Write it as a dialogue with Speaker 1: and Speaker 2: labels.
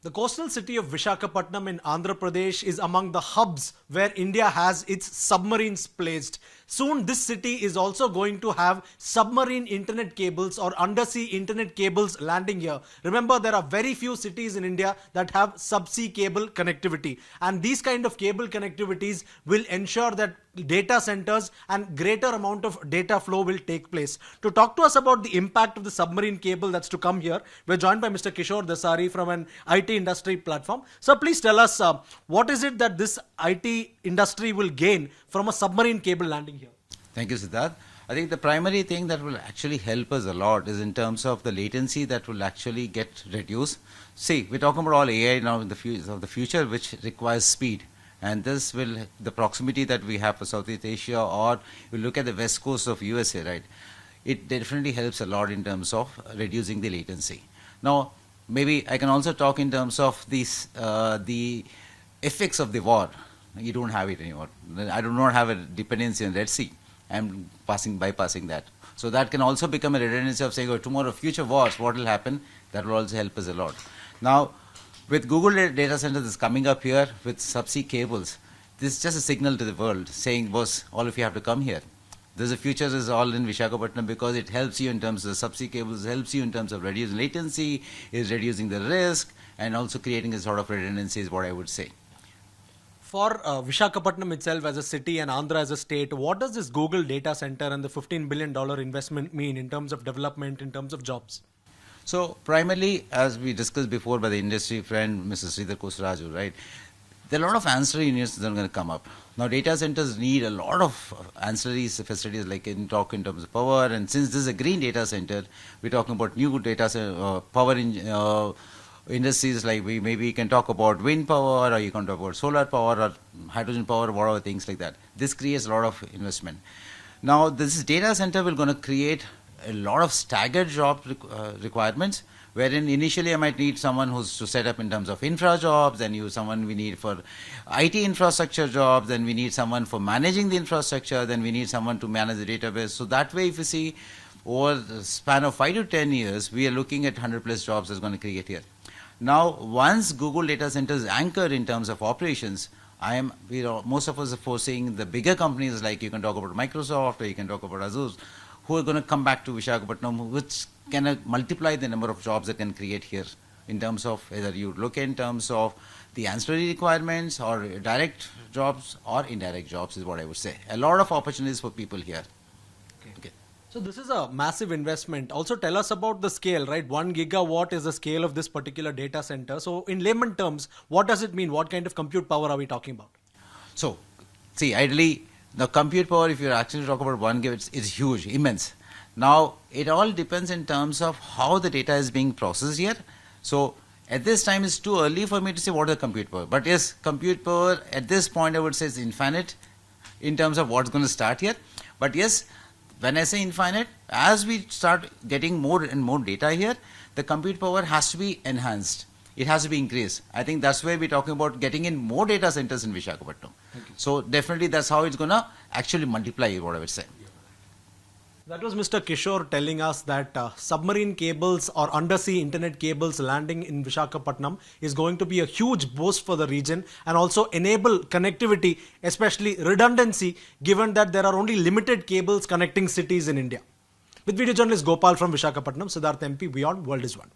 Speaker 1: The coastal city of Visakhapatnam in Andhra Pradesh is among the hubs where India has its submarines placed. Soon this city is also going to have submarine internet cables or undersea internet cables landing here. Remember, there are very few cities in India that have subsea cable connectivity, and these kind of cable connectivities will ensure that data centers and greater amount of data flow will take place. To talk to us about the impact of the submarine cable that's to come here, we're joined by Mr. Kishore Dasari from an IT industry platform. So please tell us, what is it that this IT industry will gain from a submarine cable landing here?
Speaker 2: Thank you, Siddharth. I think the primary thing that will actually help us a lot is in terms of the latency that will actually get reduced. See, we're talking about all AI now in the future, which requires speed. And this will, the proximity that we have for Southeast Asia, or you look at the west coast of USA, right? It definitely helps a lot in terms of reducing the latency. Now, maybe I can also talk in terms of these, the effects of the war. You don't have it anymore. I do not have a dependency on Red Sea. I'm bypassing that. So that can also become a redundancy of saying, oh, tomorrow future wars, what will happen? That will also help us a lot. Now, with Google data center that's coming up here with subsea cables, this is just a signal to the world saying, boss, all of you have to come here. The future is all in Visakhapatnam because it helps you in terms of the subsea cables, helps you in terms of reducing latency, is reducing the risk, and also creating a sort of redundancy is what I would say.
Speaker 1: For Visakhapatnam itself as a city and Andhra as a state, what does this Google data center and the $15 billion investment mean in terms of development, in terms of jobs?
Speaker 2: So primarily, as we discussed before by the industry friend, Mr. Sridhar Kosaraju, right? There are a lot of ancillary units that are going to come up. Now, data centers need a lot of ancillary facilities, like in terms of power. And since this is a green data center, we're talking about new data power industries, like we can talk about wind power, or you can talk about solar power or hydrogen power, whatever things like that. This creates a lot of investment. Now, this data center will going to create a lot of staggered job requirements, wherein initially I might need someone who's to set up in terms of infra jobs, then someone we need for IT infrastructure jobs, then we need someone for managing the infrastructure, then we need someone to manage the database. So that way, if you see over the span of 5 to 10 years, we are looking at 100 plus jobs that's going to create here. Now, once Google data centers anchor in terms of operations, most of us are foreseeing the bigger companies, like you can talk about Microsoft or you can talk about Azure, who are going to come back to Visakhapatnam, which can multiply the number of jobs that can create here in terms of whether you look in terms of the ancillary requirements or direct jobs or indirect jobs is what I would say. A lot of opportunities for people here.
Speaker 1: Okay. So this is a massive investment. Also tell us about the scale, right? 1 gigawatt is the scale of this particular data center. So in layman terms, what does it mean? What kind of compute power are we talking about?
Speaker 2: So, see, ideally, the compute power, if you actually talk about 1 gigawatt, is huge, immense. Now, it all depends in terms of how the data is being processed here. So, at this time, it's too early for me to say what is the compute power. But yes, compute power at this point, I would say is infinite in terms of what's going to start here. But yes, when I say infinite, as we start getting more and more data here, the compute power has to be enhanced. It has to be increased. I think that's where we're talking about getting in more data centers in Visakhapatnam. So definitely that's how it's going to actually multiply, what I would say.
Speaker 1: That was Mr. Kishore telling us that submarine cables or undersea internet cables landing in Visakhapatnam is going to be a huge boost for the region and also enable connectivity, especially redundancy, given that there are only limited cables connecting cities in India. With video journalist Gopal from Visakhapatnam, Siddharth MP, WION World is One.